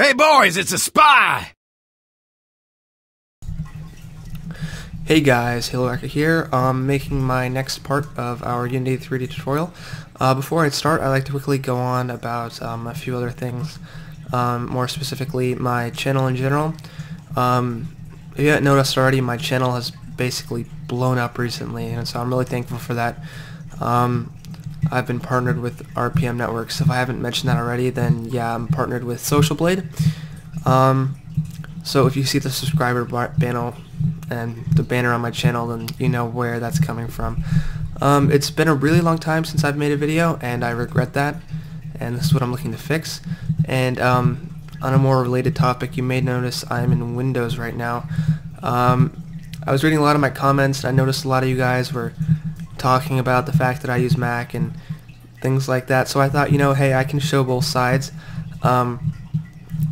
Hey boys, it's a spy! Hey guys, Hillracker here. I'm making my next part of our Unity3D tutorial. Before I start, I'd like to quickly go on about a few other things, more specifically my channel in general. If you haven't noticed already, my channel has basically blown up recently, and so I'm really thankful for that. I've been partnered with RPM Networks. If I haven't mentioned that already, then yeah, I'm partnered with Social Blade. So if you see the subscriber banner and the banner on my channel, then you know where that's coming from. It's been a really long time since I've made a video, and I regret that, and this is what I'm looking to fix. And on a more related topic, you may notice I'm in Windows right now. I was reading a lot of my comments, and I noticed a lot of you guys were talking about the fact that I use Mac and things like that, so I thought, you know, hey, I can show both sides.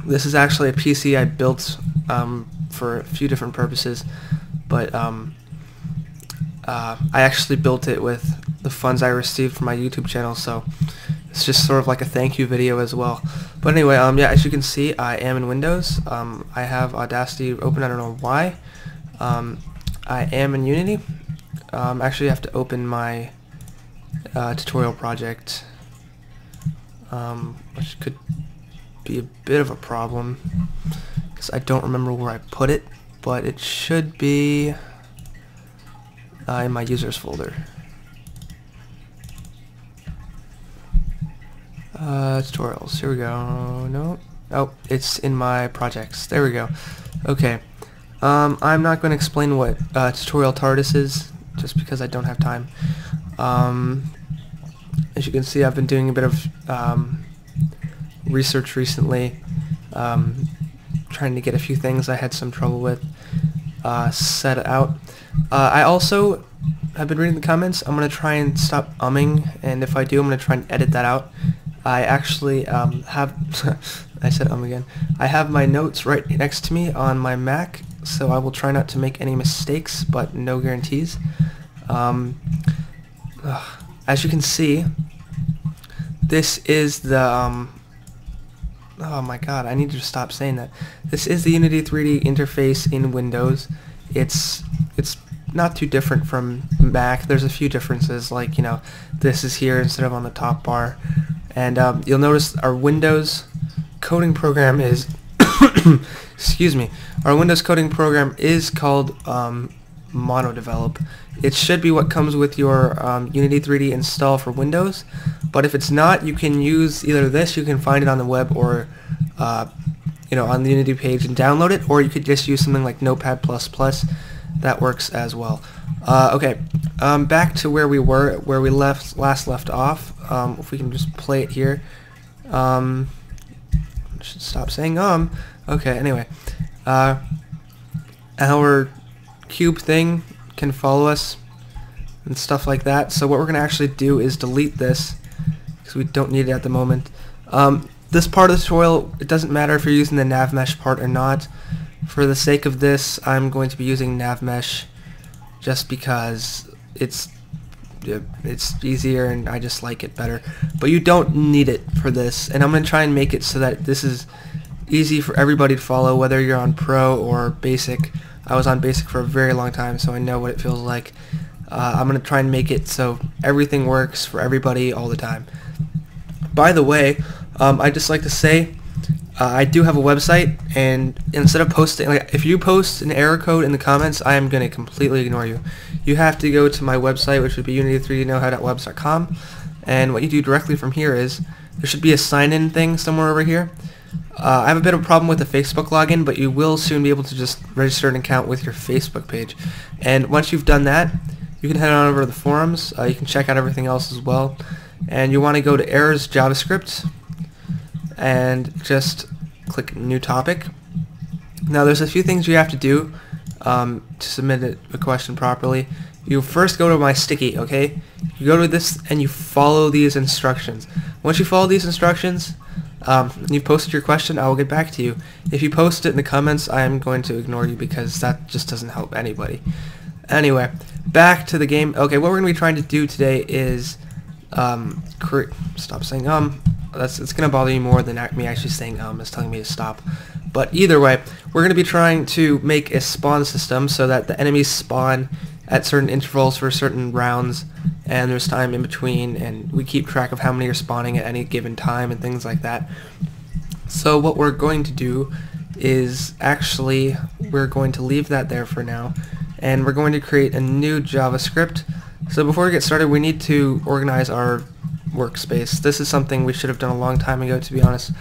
This is actually a PC I built for a few different purposes, but I actually built it with the funds I received from my YouTube channel, so it's just sort of like a thank you video as well. But anyway, yeah, as you can see, I am in Windows. I have Audacity open, I don't know why. I am in Unity. Actually, I have to open my tutorial project, which could be a bit of a problem because I don't remember where I put it, but it should be in my users folder. Tutorials, here we go. No, oh, it's in my projects. There we go. Okay, I'm not going to explain what tutorial TARDIS is, just because I don't have time. As you can see, I've been doing a bit of research recently, trying to get a few things I had some trouble with set out. I also have been reading the comments. I'm going to try and stop umming, and if I do, I'm going to try and edit that out. I actually have I said again. I have my notes right next to me on my Mac, so I will try not to make any mistakes, but no guarantees. As you can see, this is the oh my god, I need to stop saying that. This is the Unity3D interface in Windows. It's not too different from Mac. There's a few differences, like, you know, this is here instead of on the top bar. And you'll notice our Windows coding program is excuse me. Our Windows coding program is called MonoDevelop. It should be what comes with your Unity3D install for Windows, but if it's not, you can use either this, you can find it on the web, or you know, on the Unity page and download it, or you could just use something like Notepad++. That works as well. Okay, back to where we were, where we last left off. If we can just play it here. Should stop saying okay, anyway, our cube thing can follow us and stuff like that, so what we're gonna actually do is delete this because we don't need it at the moment. This part of the tutorial, it doesn't matter if you're using the navmesh part or not. For the sake of this, I'm going to be using navmesh just because it's easier and I just like it better, but you don't need it for this, and I'm going to try and make it so that this is easy for everybody to follow, whether you're on Pro or Basic. I was on Basic for a very long time, so I know what it feels like. I'm going to try and make it so everything works for everybody all the time. By the way, I'd just like to say I do have a website, and instead of posting, like, if you post an error code in the comments, I am going to completely ignore you. You have to go to my website, which would be unity3dknowhow.webs.com, and what you do directly from here is there should be a sign-in thing somewhere over here. I have a bit of a problem with the Facebook login, but you will soon be able to just register an account with your Facebook page. And once you've done that, you can head on over to the forums. You can check out everything else as well. And you want to go to Errors JavaScript and just click New Topic. Now there's a few things you have to do to submit a question properly. You first go to my sticky, okay? You go to this and you follow these instructions. Once you follow these instructions, and you posted your question, I will get back to you. If you post it in the comments, I am going to ignore you because that just doesn't help anybody. Anyway, back to the game. Okay, what we're going to be trying to do today is stop saying it's gonna bother you more than me actually saying it's telling me to stop. But either way, we're gonna be trying to make a spawn system so that the enemies spawn at certain intervals for certain rounds, and there's time in between, and we keep track of how many are spawning at any given time and things like that. So what we're going to do is actually we're going to leave that there for now, and we're going to create a new JavaScript. So before we get started, we need to organize our workspace. This is something we should have done a long time ago, to be honest.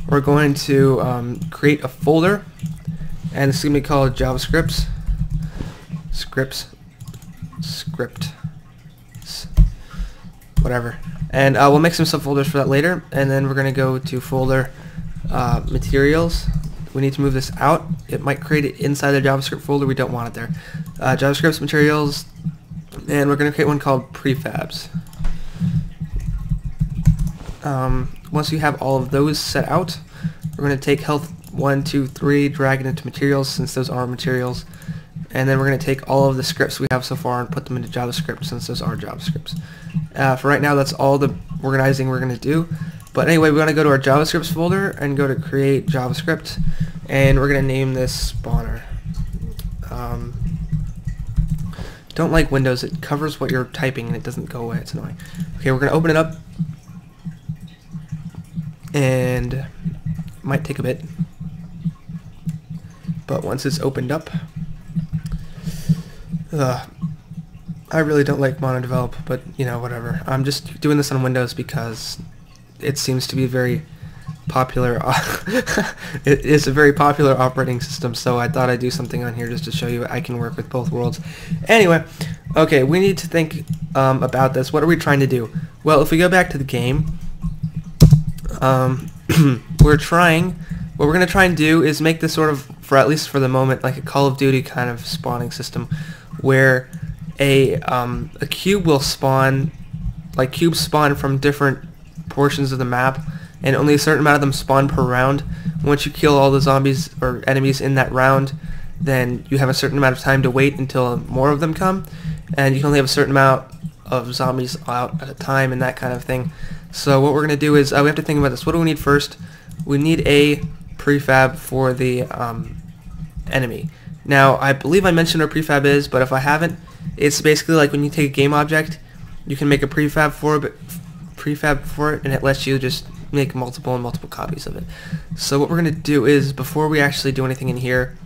We're going to create a folder, and it's going to be called JavaScript whatever, and we'll make some subfolders for that later. And then we're going to go to folder materials. We need to move this out. It might create it inside the JavaScript folder. We don't want it there. JavaScript materials, and we're going to create one called prefabs. Once you have all of those set out, we're going to take health 1, 2, 3, drag it into materials since those are materials, and then we're going to take all of the scripts we have so far and put them into JavaScript since those are JavaScripts. For right now, that's all the organizing we're going to do. But anyway, we want to go to our JavaScript folder and go to create JavaScript, and we're going to name this spawner. Don't like Windows, it covers what you're typing and it doesn't go away, it's annoying. Okay, we're going to open it up, and it might take a bit, but once it's opened up, I really don't like mono-develop, but you know, whatever. I'm just doing this on Windows because it seems to be very popular. It is a very popular operating system, so I thought I'd do something on here just to show you I can work with both worlds. Anyway, okay, we need to think about this. What are we trying to do? Well, if we go back to the game, what we're going to try and do is make this sort of, for at least for the moment, like a Call of Duty kind of spawning system, where a cube will spawn, like cubes spawn from different portions of the map, and only a certain amount of them spawn per round. Once you kill all the zombies or enemies in that round, then you have a certain amount of time to wait until more of them come, and you can only have a certain amount of zombies out at a time and that kind of thing. So what we're going to do is we have to think about this. What do we need first? We need a prefab for the enemy. Now, I believe I mentioned what a prefab is, but if I haven't, it's basically like when you take a game object, you can make a prefab for it, and it lets you just make multiple copies of it. So what we're going to do is, before we actually do anything in here,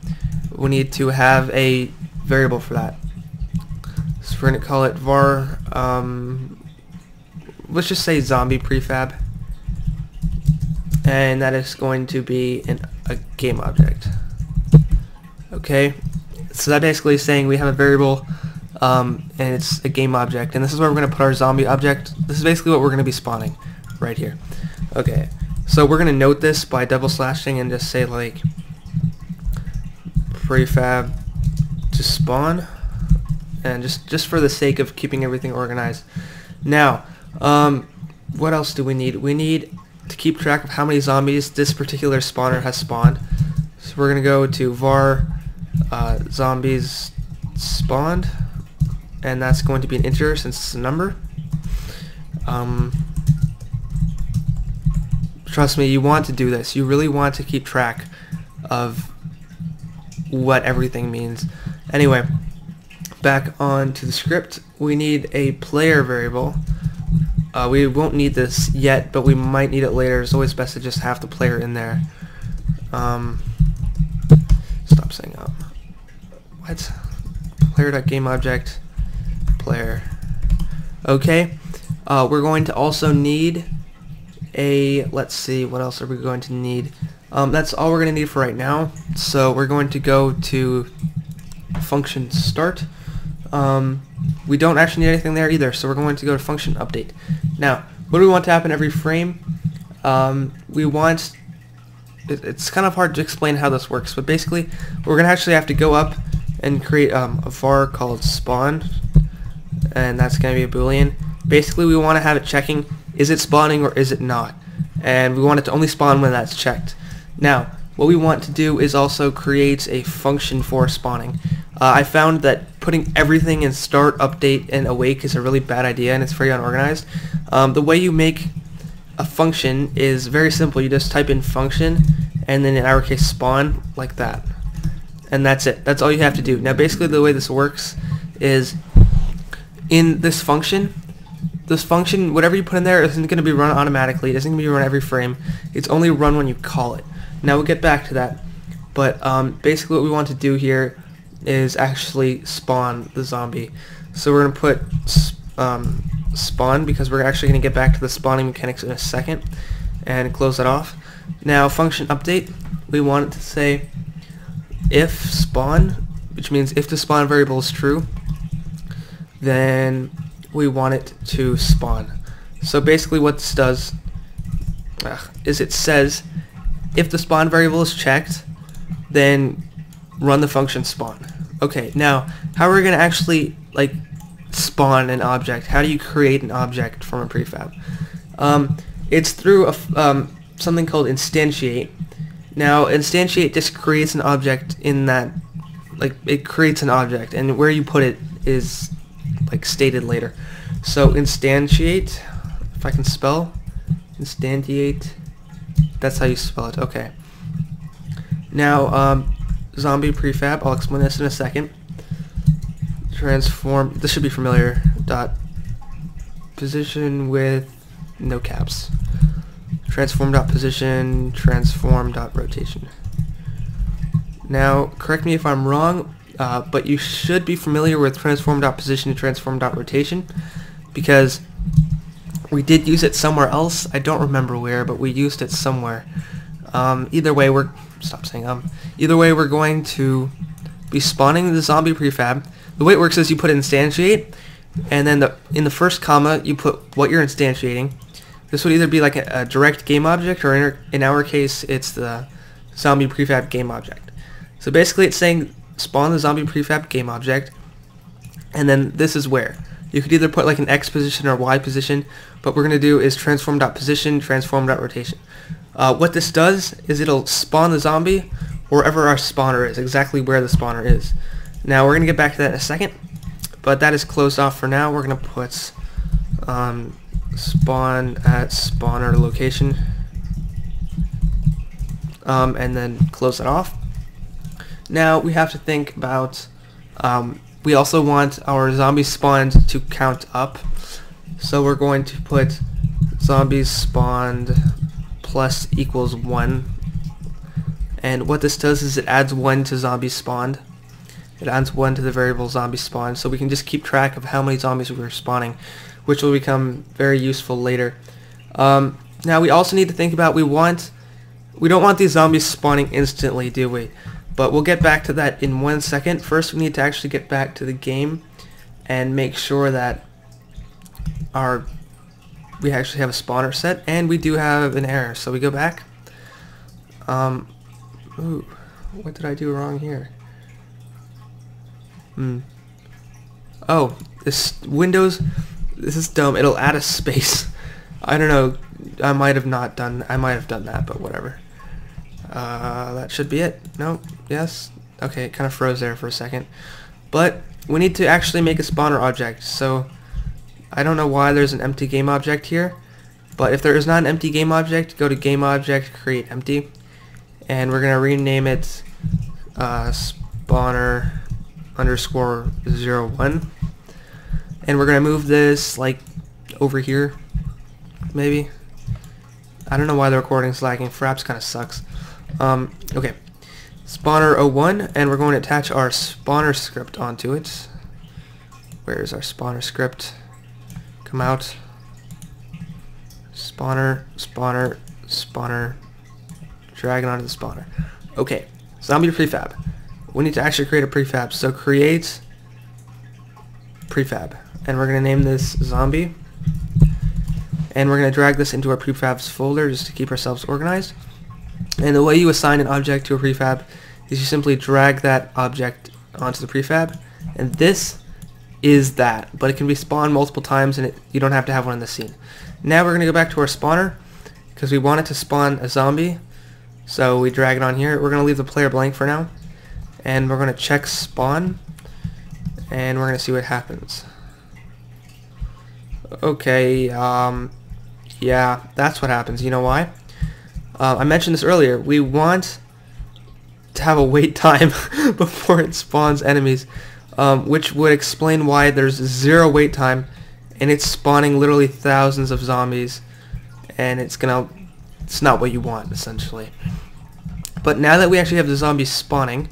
we need to have a variable for that. So we're going to call it var, let's just say zombie prefab, and that is going to be a game object. Okay, so that basically is saying we have a variable, and it's a game object, and this is where we're going to put our zombie object. This is basically what we're going to be spawning right here. Okay, so we're going to note this by double slashing and just say like prefab to spawn, and just for the sake of keeping everything organized. Now, what else do we need? We need to keep track of how many zombies this particular spawner has spawned. So we're going to go to var zombies spawned, and that's going to be an integer since it's a number. Trust me, you want to do this. You really want to keep track of what everything means. Anyway, back on to the script. We need a player variable. We won't need this yet, but we might need it later. It's always best to just have the player in there. Stop saying what? Player.gameObject player. Okay. We're going to also need a, let's see, what else are we going to need? That's all we're going to need for right now. So we're going to go to function start. We don't actually need anything there either, so we're going to go to function update. Now, what do we want to happen every frame? We want, it's kind of hard to explain how this works, but basically we're going to actually have to go up and create a var called spawn, and that's going to be a boolean. Basically we want to have it checking, is it spawning or is it not? And we want it to only spawn when that's checked. Now, what we want to do is also create a function for spawning. I found that putting everything in start, update, and awake is a really bad idea, and it's very unorganized. The way you make a function is very simple. You just type in function and then in our case spawn like that. And that's it. That's all you have to do. Now basically the way this works is in this function, whatever you put in there isn't going to be run automatically. It isn't going to be run every frame. It's only run when you call it. Now we'll get back to that. But basically what we want to do here is actually spawn the zombie. So we're going to put spawn because we're actually going to get back to the spawning mechanics in a second and close that off. Now function update, we want it to say if spawn, which means if the spawn variable is true, then we want it to spawn. So basically what this does is it says if the spawn variable is checked, then run the function spawn. Okay, now how are we going to actually like spawn an object? How do you create an object from a prefab? It's through something called instantiate. Now instantiate just creates an object in that, like it creates an object, and where you put it is like stated later. So instantiate, if I can spell, instantiate, that's how you spell it. Okay. Now zombie prefab, I'll explain this in a second. Transform, this should be familiar, dot position with no caps. Transform dot position, transform dot rotation. Now correct me if I'm wrong, but you should be familiar with transform dot position and transform dot rotation because we did use it somewhere else. I don't remember where, but we used it somewhere. Either way we're going to be spawning the zombie prefab. The way it works is you put instantiate, and then in the first comma you put what you're instantiating. This would either be like a direct game object, or in our case it's the zombie prefab game object. So basically it's saying spawn the zombie prefab game object, and then this is where. You could either put like an X position or Y position, but what we're going to do is transform.position, transform.rotation. What this does is it'll spawn the zombie wherever our spawner is, exactly where the spawner is. Now we're going to get back to that in a second, but that is closed off for now. We're going to put spawn at spawner location, and then close it off. Now we have to think about, we also want our zombies spawned to count up, so we're going to put zombies spawned plus equals 1, and what this does is it adds 1 to zombies spawned. It adds 1 to the variable zombie spawned, so we can just keep track of how many zombies we're spawning, which will become very useful later. Now we also need to think about, we don't want these zombies spawning instantly, do we? But we'll get back to that in 1 second. First we need to actually get back to the game and make sure that we actually have a spawner set, and we do have an error. So we go back. Ooh, what did I do wrong here? Oh, this Windows, this is dumb. It'll add a space. I don't know. I might have done that, but whatever. That should be it. No, yes. Okay, it kind of froze there for a second. But we need to actually make a spawner object. So I don't know why there's an empty game object here, but if there is not an empty game object, go to game object, create empty, and we're gonna rename it spawner underscore 01, and we're gonna move this like over here, maybe. I don't know why the recording's lagging. Fraps kind of sucks. Okay, spawner 01, and we're going to attach our spawner script onto it. Where is our spawner script? Come out. Spawner, spawner, spawner. Drag it onto the spawner. Okay, zombie prefab. We need to actually create a prefab. So create prefab, and we're going to name this zombie. And we're going to drag this into our prefabs folder just to keep ourselves organized. And the way you assign an object to a prefab is you simply drag that object onto the prefab, and this is that, but it can be spawned multiple times, and you don't have to have one in the scene. Now we're going to go back to our spawner because we want it to spawn a zombie, so we drag it on here. We're going to leave the player blank for now, and we're going to check spawn, and we're going to see what happens. Okay, Yeah, that's what happens. You know why? I mentioned this earlier. We want to have a wait time before it spawns enemies, which would explain why there's 0 wait time, and it's spawning literally thousands of zombies, and it's not what you want, essentially. But now that we actually have the zombies spawning,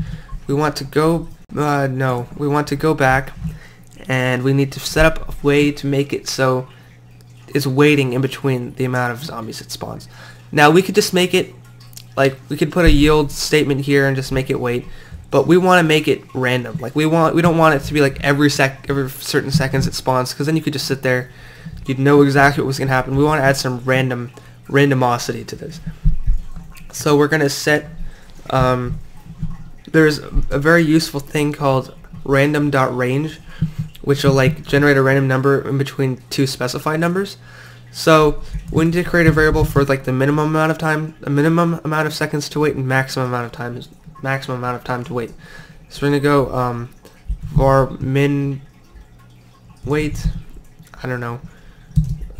we want to go we want to go back, and we need to set up a way to make it so it's waiting in between the amount of zombies it spawns. Now we could just make it like, we could put a yield statement here and just make it wait, but we want to make it random. Like we don't want it to be like every certain seconds it spawns, because then you could just sit there, you'd know exactly what was going to happen. We want to add some randomosity to this. So we're going to set there's a very useful thing called random.range, which will like generate a random number in between 2 specified numbers. So we need to create a variable for like the minimum amount of time, a minimum amount of seconds to wait, and maximum amount of time to wait. So we're gonna go var min wait, I don't know,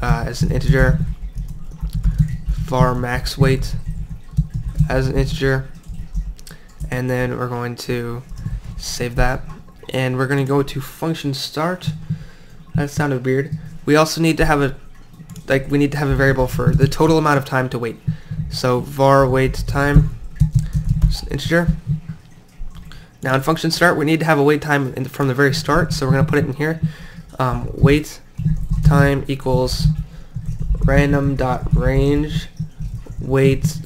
as an integer, var max wait as an integer, and then we're going to save that, and we're going to go to function start. That sounded weird. We also need to have a variable for the total amount of time to wait. So var wait time, just an integer. Now in function start, we need to have a wait time from the very start, so we're going to put it in here. Wait time equals random.range wait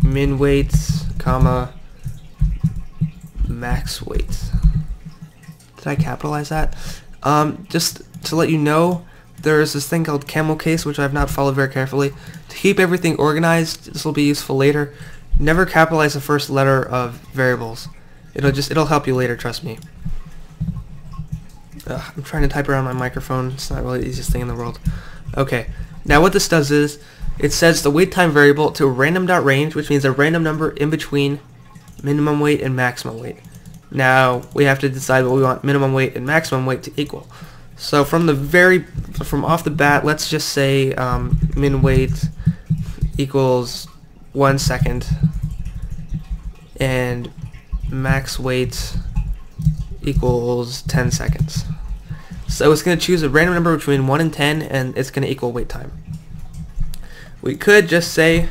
min wait, comma max wait. Did I capitalize that? Just to let you know, there's this thing called camel case, which I've not followed very carefully. To keep everything organized, this will be useful later. Never capitalize the first letter of variables. It'll help you later, trust me. I'm trying to type around my microphone. It's not really the easiest thing in the world. Okay, now what this does is it sets the wait time variable to random.range, which means a random number in between minimum wait and maximum wait. Now we have to decide what we want minimum wait and maximum wait to equal. So from off the bat, let's just say min wait equals 1 second and max wait equals 10 seconds. So it's going to choose a random number between 1 and 10, and it's going to equal wait time. We could just say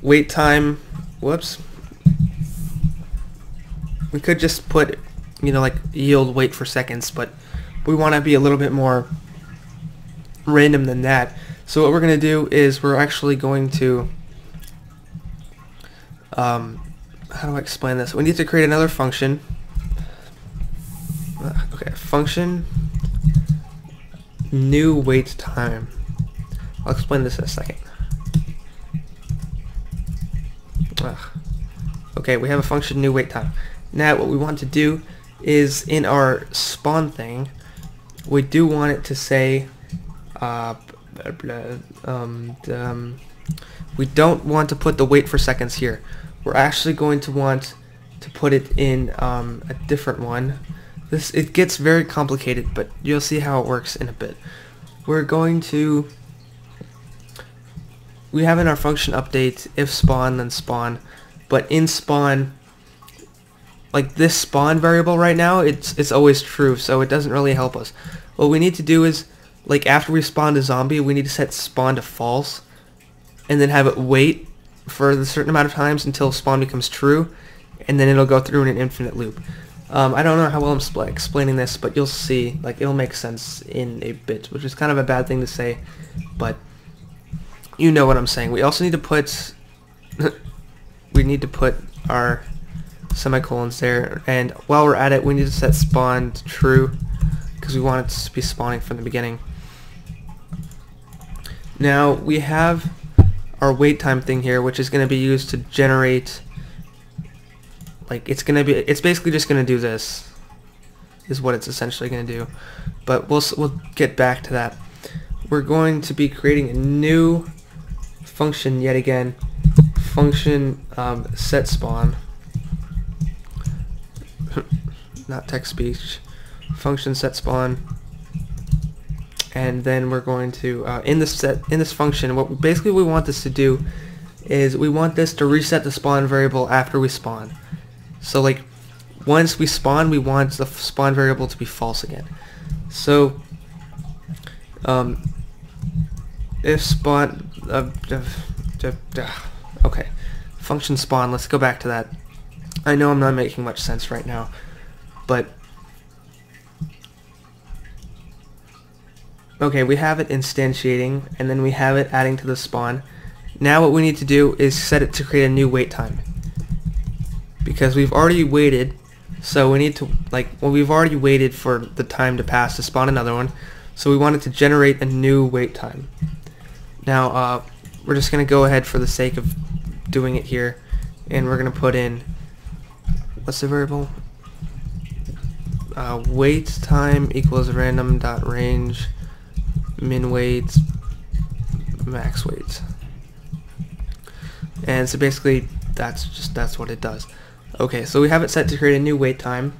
wait time, whoops. We could just put, like yield wait for seconds, but we want to be a little bit more random than that. So what we're going to do is we're actually going to, how do I explain this? We need to create another function. Okay, function new wait time. I'll explain this in a second. Okay, we have a function new wait time. Now what we want to do is in our spawn thing, we do want it to say we don't want to put the wait for seconds here. We're actually going to want to put it in a different one. It gets very complicated, but you'll see how it works in a bit. We're going to, we have in our function update if spawn then spawn, but in spawn, like this spawn variable right now, it's always true, so it doesn't really help us. What we need to do is, like after we spawn a zombie, we need to set spawn to false, and then have it wait for a certain amount of times until spawn becomes true, and then it'll go through in an infinite loop. I don't know how well I'm explaining this, but you'll see, like it'll make sense in a bit, which is kind of a bad thing to say, but you know what I'm saying. We also need to put our semicolons there, and while we're at it, we need to set spawn to true because we want it to be spawning from the beginning. Now we have our wait time thing here, which is going to be used to generate, like it's basically just going to do this, is what it's essentially going to do, but we'll get back to that. We're going to be creating a new function yet again, function set spawn, not text speech, function set spawn, and then we're going to in this function, what basically we want this to do is we want this to reset the spawn variable after we spawn. So like once we spawn, we want the spawn variable to be false again. So if spawn okay, function spawn, let's go back to that. I know I'm not making much sense right now, but okay, we have it instantiating, and then we have it adding to the spawn. Now what we need to do is set it to create a new wait time, because we've already waited. So we need to, we've already waited for the time to pass to spawn another one, so we want it to generate a new wait time. Now we're just going to go ahead for the sake of doing it here, and we're going to put in, what's the variable? Wait time equals random dot range min wait max wait. And so basically that's what it does. Okay, so we have it set to create a new wait time,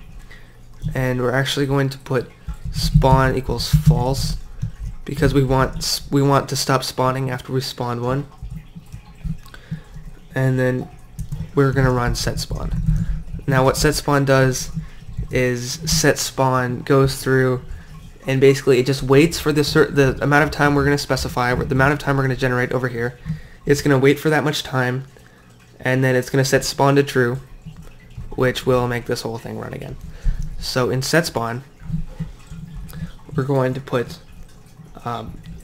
and we're actually going to put spawn equals false, because we want to stop spawning after we spawn one. And then we're gonna run set spawn. Now what set spawn does is set spawn goes through and basically it just waits for the amount of time we're gonna specify, the amount of time we're gonna generate over here. It's gonna wait for that much time, and then it's gonna set spawn to true, which will make this whole thing run again. So in set spawn, we're going to put,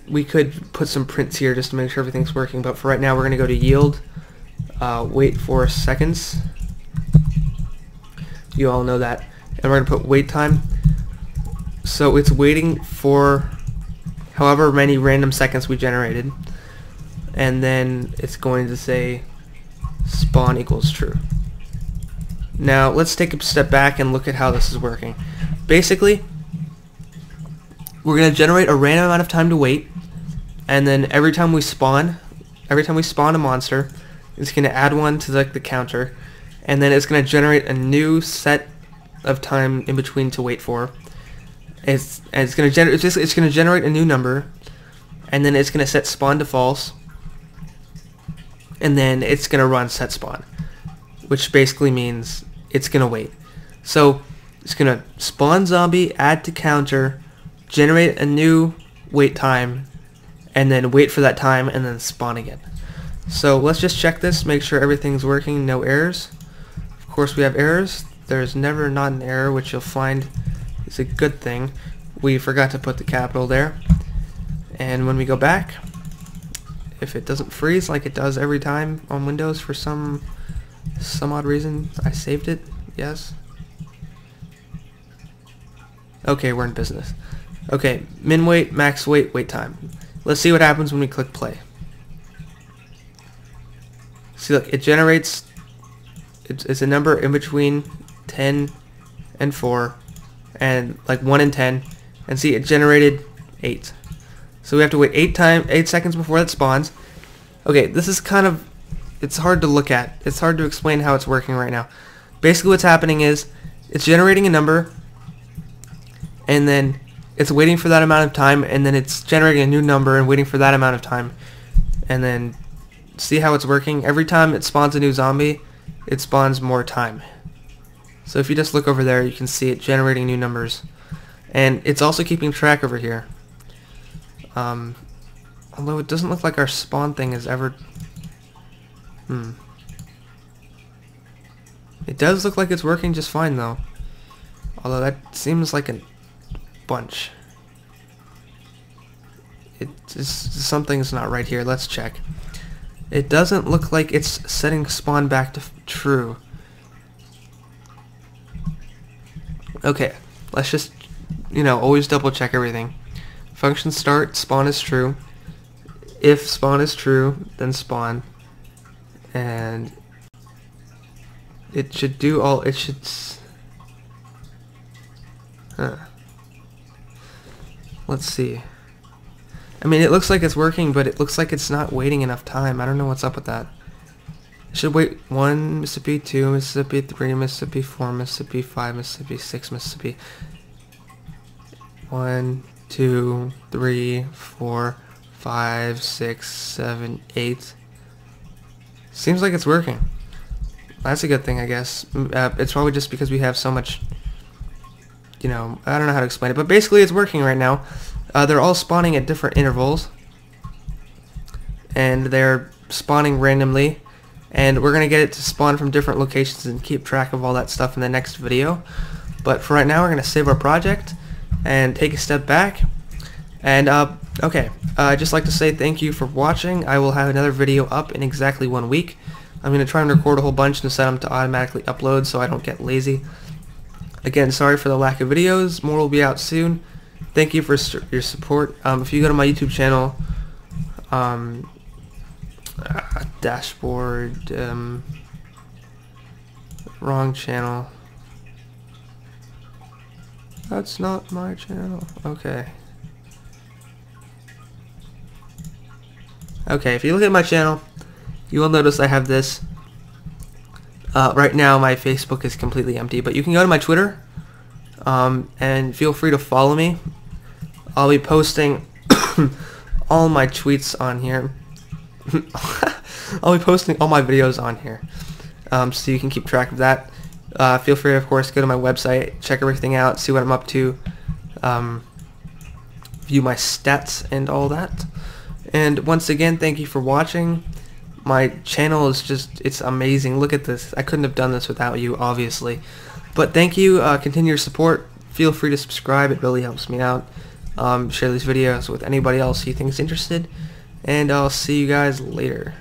we could put some prints here just to make sure everything's working, but for right now we're going to go to yield, wait for seconds. You all know that. And we're going to put wait time. So it's waiting for however many random seconds we generated, and then it's going to say spawn equals true. Now let's take a step back and look at how this is working. Basically, we're going to generate a random amount of time to wait, and then every time we spawn a monster, it's going to add one to the counter, and then it's going to generate a new set of time in between to wait for. It's going to generate a new number, and then it's going to set spawn to false, and then it's going to run set spawn, which basically means it's going to wait. So it's going to spawn zombie, add to counter, generate a new wait time, and then wait for that time, and then spawn again. So let's just check this, make sure everything's working, no errors. Of course we have errors. There's never not an error, which you'll find is a good thing. We forgot to put the capital there. And when we go back, if it doesn't freeze like it does every time on Windows for some odd reason, I saved it, yes. Okay, we're in business. Okay, min wait, max wait, wait time. Let's see what happens when we click play. See, look, it generates, it's a number in between 10 and 4, and like 1 and 10, and see, it generated 8. So we have to wait 8 seconds before it spawns. Okay, this is kind of, it's hard to look at. It's hard to explain how it's working right now. Basically what's happening is, it's generating a number, and then it's waiting for that amount of time, and then it's generating a new number and waiting for that amount of time. And then, see how it's working? Every time it spawns a new zombie, it spawns more time. So if you just look over there, you can see it generating new numbers. And it's also keeping track over here. Although it doesn't look like our spawn thing is ever... It does look like it's working just fine though. Although that seems like a bunch. Something's not right here. Let's check. It doesn't look like it's setting spawn back to true. Okay, let's just, always double check everything. Function start, spawn is true. If spawn is true, then spawn. And it should do all, it should... Let's see. I mean, it looks like it's working, but it looks like it's not waiting enough time. I don't know what's up with that. It should wait 1 Mississippi, 2 Mississippi, 3 Mississippi, 4 Mississippi, 5 Mississippi, 6 Mississippi. 1, 2, 3, 4, 5, 6, 7, 8. Seems like it's working. That's a good thing, I guess. It's probably just because we have so much, I don't know how to explain it, but basically it's working right now. They're all spawning at different intervals, and they're spawning randomly, and we're going to get it to spawn from different locations and keep track of all that stuff in the next video. But for right now, we're going to save our project and take a step back. And okay, I'd just like to say thank you for watching. I will have another video up in exactly 1 week. I'm going to try and record a whole bunch and set them to automatically upload so I don't get lazy. Again, sorry for the lack of videos. More will be out soon. Thank you for your support. If you go to my YouTube channel, dashboard, wrong channel. That's not my channel. Okay. Okay, if you look at my channel, you will notice I have this. Right now my Facebook is completely empty, but you can go to my Twitter, and feel free to follow me. I'll be posting all my tweets on here. I'll be posting all my videos on here, so you can keep track of that. Feel free, of course, go to my website, check everything out, see what I'm up to, view my stats and all that. And once again, thank you for watching. My channel is it's amazing. Look at this. I couldn't have done this without you, obviously. But thank you. Continue your support. Feel free to subscribe. It really helps me out. Share these videos with anybody else you think is interested. And I'll see you guys later.